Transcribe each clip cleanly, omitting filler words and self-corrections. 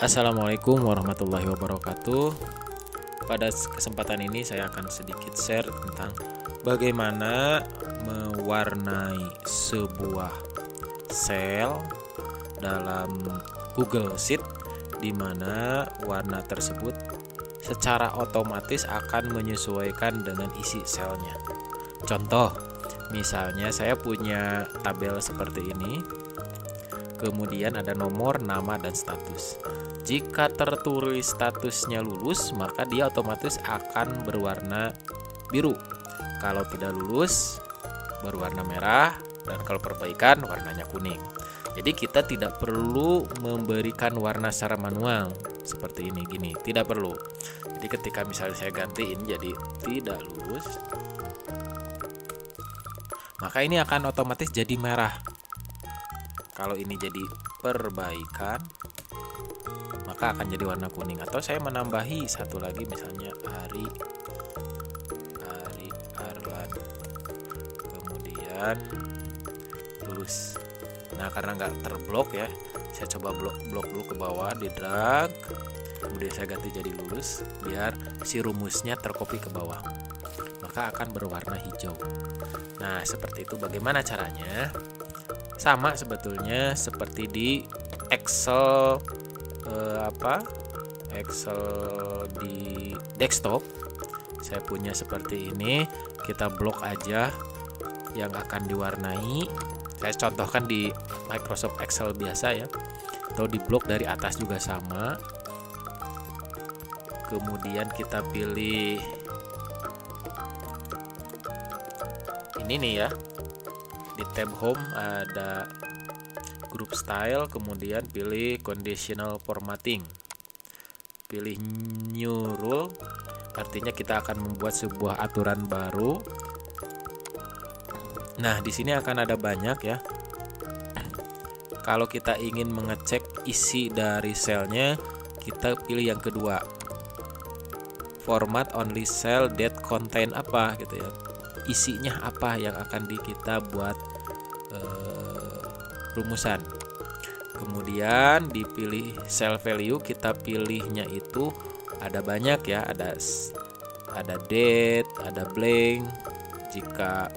Assalamualaikum warahmatullahi wabarakatuh. Pada kesempatan ini saya akan sedikit share tentang bagaimana mewarnai sebuah sel dalam Google Sheet, di mana warna tersebut secara otomatis akan menyesuaikan dengan isi selnya. Contoh, misalnya saya punya tabel seperti ini. Kemudian ada nomor, nama, dan status. Jika tertulis statusnya lulus, maka dia otomatis akan berwarna biru. Kalau tidak lulus, berwarna merah, dan kalau perbaikan, warnanya kuning. Jadi kita tidak perlu memberikan warna secara manual seperti ini, gini, tidak perlu. Jadi ketika misalnya saya gantiin jadi tidak lulus, maka ini akan otomatis jadi merah. Kalau ini jadi perbaikan, maka akan jadi warna kuning. Atau saya menambahi satu lagi, misalnya Ari Arlan, kemudian lulus. Nah, karena nggak terblok ya, saya coba blok dulu ke bawah, di drag, kemudian saya ganti jadi lulus, biar si rumusnya tercopy ke bawah, maka akan berwarna hijau. Nah, seperti itu. Bagaimana caranya? Sama sebetulnya seperti di Excel Excel di desktop. Saya punya seperti ini. Kita blok aja yang akan diwarnai. Saya contohkan di Microsoft Excel biasa ya, atau di blok dari atas juga sama. Kemudian kita pilih ini nih ya. Di tab home ada group style, kemudian pilih conditional formatting, pilih new rule, artinya kita akan membuat sebuah aturan baru. Nah, di sini akan ada banyak ya. Kalau kita ingin mengecek isi dari selnya, kita pilih yang kedua, format only cell that contain apa gitu ya, isinya apa yang akan kita buat rumusan. Kemudian dipilih cell value, kita pilihnya itu ada banyak ya, ada date, ada blank, jika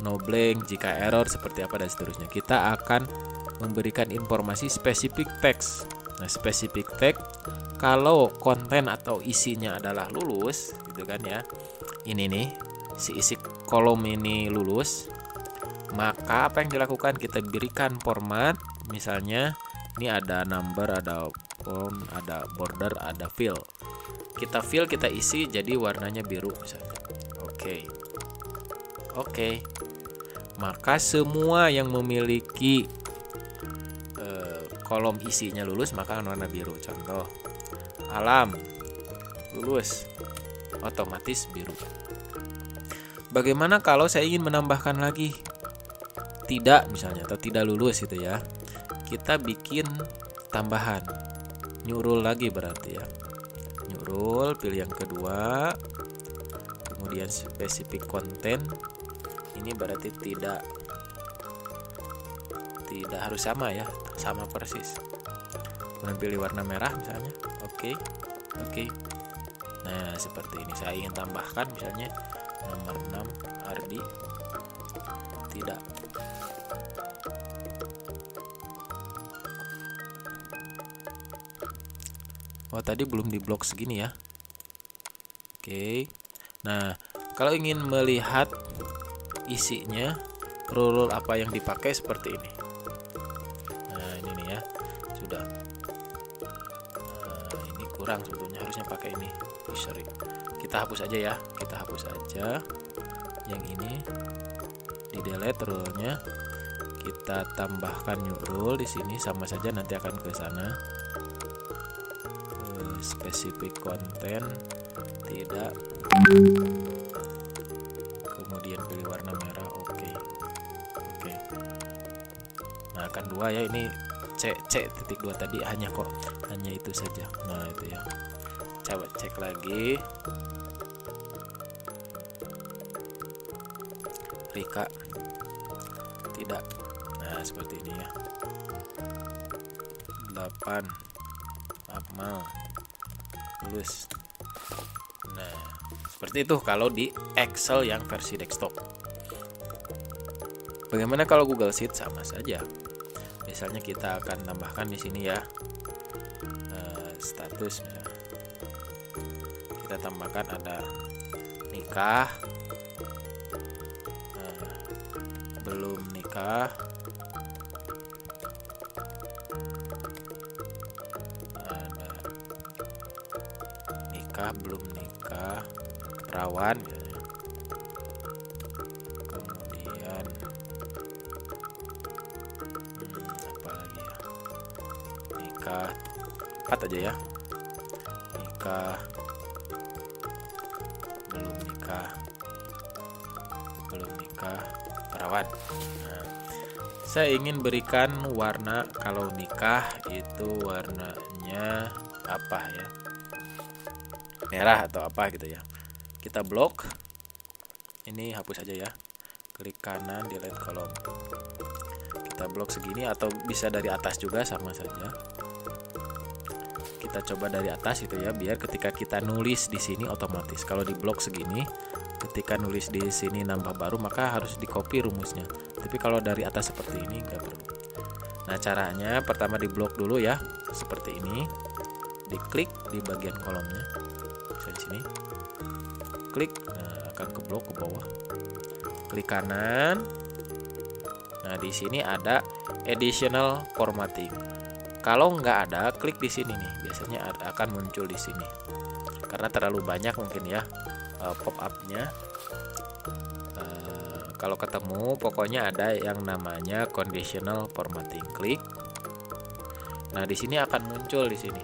no blank, jika error seperti apa, dan seterusnya. Kita akan memberikan informasi specific text. Nah, specific text kalau konten atau isinya adalah lulus gitu kan ya, ini nih si isi kolom ini lulus, maka apa yang dilakukan, kita berikan format. Misalnya ini ada number, ada font, ada border, ada fill. Kita fill, kita isi jadi warnanya biru misalnya. Oke. Maka semua yang memiliki kolom isinya lulus maka warna biru. Contoh, alam lulus, otomatis biru. Bagaimana kalau saya ingin menambahkan lagi tidak misalnya, atau tidak lulus gitu ya? Kita bikin tambahan, new rule lagi berarti ya. New rule, pilih yang kedua, kemudian specific content. Ini berarti tidak harus sama ya, sama persis. Kemudian pilih warna merah misalnya. Oke. Nah, seperti ini. Saya ingin tambahkan misalnya nomor 6 Ardi, tidak. Oh, tadi belum diblok segini ya. Oke. Nah, kalau ingin melihat isinya, rule apa yang dipakai seperti ini. Nah, ini nih ya. Sudah. Nah, ini kurang sebetulnya, harusnya pakai ini. Sorry. Kita hapus aja ya. Kita hapus aja yang ini. Di delete rule-nya. Kita tambahkan new rule di sini, sama saja nanti akan ke sana. Specific content tidak, kemudian pilih warna merah. Oke. Nah, akan dua ya, ini C.2 tadi hanya itu saja. Nah, itu ya. Coba cek lagi. Rika tidak. Nah, seperti ini ya. 8 amal, lulus. Nah, seperti itu kalau di Excel yang versi desktop. Bagaimana kalau Google Sheet? Sama saja. Misalnya kita akan tambahkan di sini ya, status misalnya. Kita tambahkan ada nikah, belum nikah, ada nikah, belum nikah, perawan misalnya. Kemudian apa lagi ya, nikah 4 aja ya, nikah, belum nikah, perawan. Nah, saya ingin berikan warna, kalau nikah itu warnanya apa ya, merah atau apa gitu ya. Kita blok, ini hapus aja ya, klik kanan delete kolom, kita blok segini, atau bisa dari atas juga sama saja. Kita coba dari atas itu ya, biar ketika kita nulis di sini otomatis. Kalau di blok segini, ketika nulis di sini nambah baru, maka harus di copy rumusnya. Tapi kalau dari atas seperti ini nggak perlu. Nah, caranya pertama di blok dulu ya, seperti ini. Diklik di bagian kolomnya, di sini. Klik, nah, akan ke blok ke bawah. Klik kanan. Nah, di sini ada additional formatting. Kalau nggak ada, klik di sini nih. Biasanya akan muncul di sini. Karena terlalu banyak mungkin ya pop-up-nya. Kalau ketemu, pokoknya ada yang namanya conditional formatting. Klik. Nah, di sini akan muncul di sini.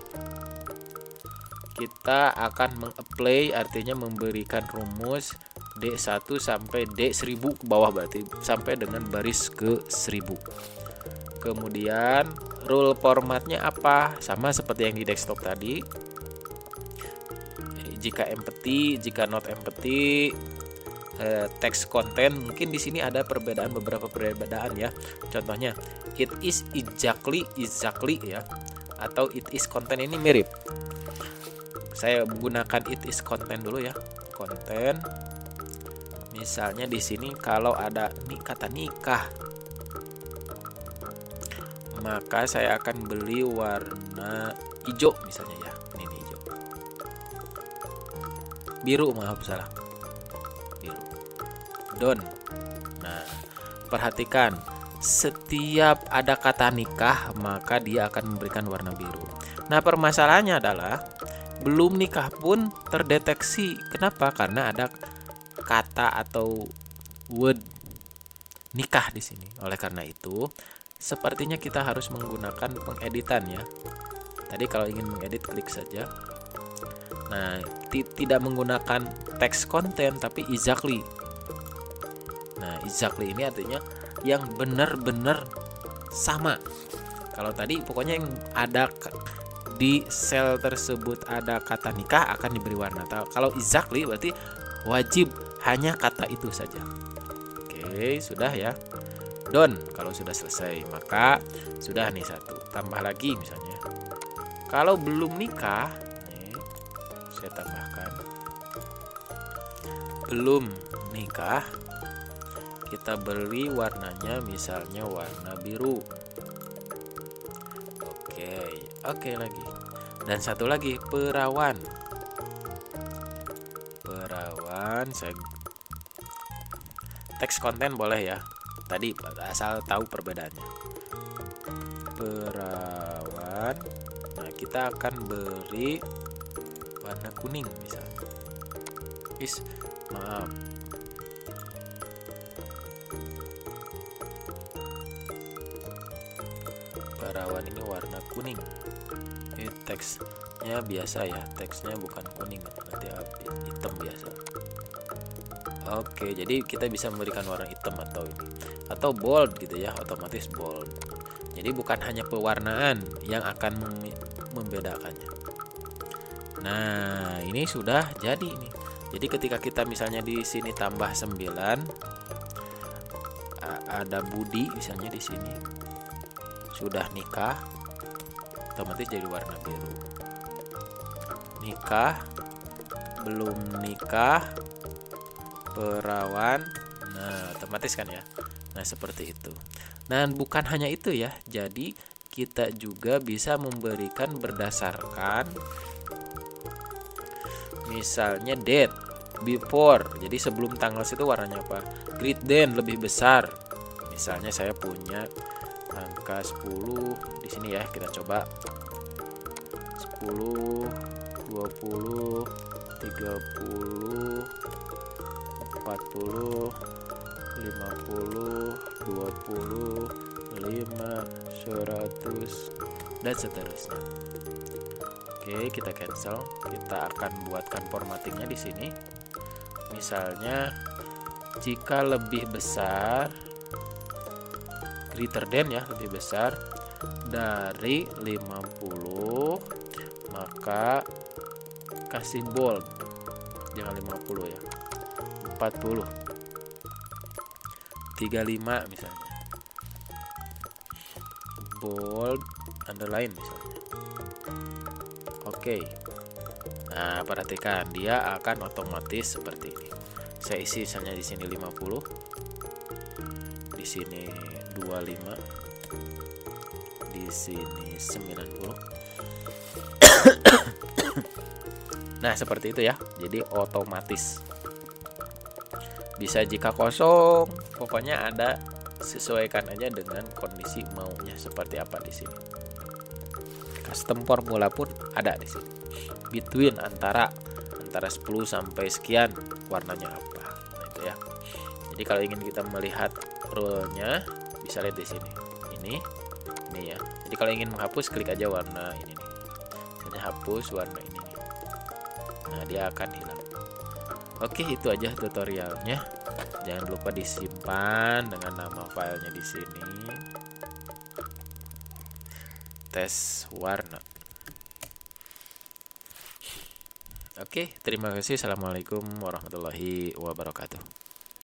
Kita akan mengapply, artinya memberikan rumus D1 sampai D1000 ke bawah, berarti sampai dengan baris ke 1000. Kemudian rule formatnya apa? Sama seperti yang di desktop tadi. Jika empty, jika not empty, text content, mungkin di sini ada beberapa perbedaan ya. Contohnya it is exactly ya, atau it is content, ini mirip. Saya menggunakan it is content dulu ya. Content. Misalnya di sini kalau ada kata nikah, maka saya akan beli warna hijau misalnya ya. Ini hijau. Biru, maaf salah. Biru. Done. Nah, perhatikan, setiap ada kata nikah maka dia akan memberikan warna biru. Nah, permasalahannya adalah belum nikah pun terdeteksi. Kenapa? Karena ada kata atau word nikah di sini. Oleh karena itu, sepertinya kita harus menggunakan pengeditan ya. Tadi kalau ingin mengedit, klik saja. Nah, tidak menggunakan text content tapi exactly. Nah, exactly ini artinya yang benar-benar sama. Kalau tadi pokoknya yang ada di sel tersebut ada kata nikah akan diberi warna. Kalau exactly berarti wajib hanya kata itu saja. Oke, sudah ya. Done. Kalau sudah selesai, maka sudah nih satu. Tambah lagi misalnya. Kalau belum nikah, nih, saya tambahkan. Belum nikah, kita beri warnanya misalnya warna biru. Oke lagi. Dan satu lagi, perawan. Saya teks konten boleh ya. Tadi asal tahu perbedaannya. Perawan. Nah, kita akan beri warna kuning misalnya. Maaf. Perawan ini warna kuning. Ini teksnya biasa ya. Teksnya bukan kuning, nanti hitam biasa. Oke, jadi kita bisa memberikan warna hitam atau bold gitu ya, otomatis bold. Jadi bukan hanya pewarnaan yang akan membedakannya. Nah, ini sudah jadi ini. Jadi ketika kita misalnya di sini tambah 9, ada Budi misalnya di sini. Sudah nikah, otomatis jadi warna biru. nikah, belum nikah, perawan. Nah, otomatis kan ya. Nah, seperti itu. Dan bukan hanya itu ya. Jadi kita juga bisa memberikan berdasarkan misalnya date, before. Jadi sebelum tanggal itu warnanya apa? Great then, lebih besar. Misalnya saya punya angka 10 di sini ya. Kita coba 10, 20, 30, 40, 50, 20, 5, 100 dan seterusnya. Oke, kita cancel. Kita akan buatkan formattingnya di sini. Misalnya jika lebih besar, greater than ya, lebih besar dari 50, maka kasih bold. Jangan 50 ya. 40. 35 misalnya. Bold underline misalnya. Oke. Nah, perhatikan dia akan otomatis seperti ini. Saya isi misalnya di sini 50. Di sini 25. Di sini 90. Nah, seperti itu ya. Jadi otomatis. Bisa jika kosong, pokoknya ada, sesuaikan aja dengan kondisi maunya seperti apa di sini. Custom formula pun ada di sini. Between antara 10 sampai sekian warnanya apa. Nah, itu ya. Jadi kalau ingin kita melihat rule-nya bisa lihat di sini. Ini ya. Jadi kalau ingin menghapus klik aja warna ini nih. Misalnya hapus warna ini nih. Nah, dia akan hilang. Oke, itu aja tutorialnya. Jangan lupa disimpan dengan nama filenya di sini. Tes warna. Oke, terima kasih. Assalamualaikum warahmatullahi wabarakatuh.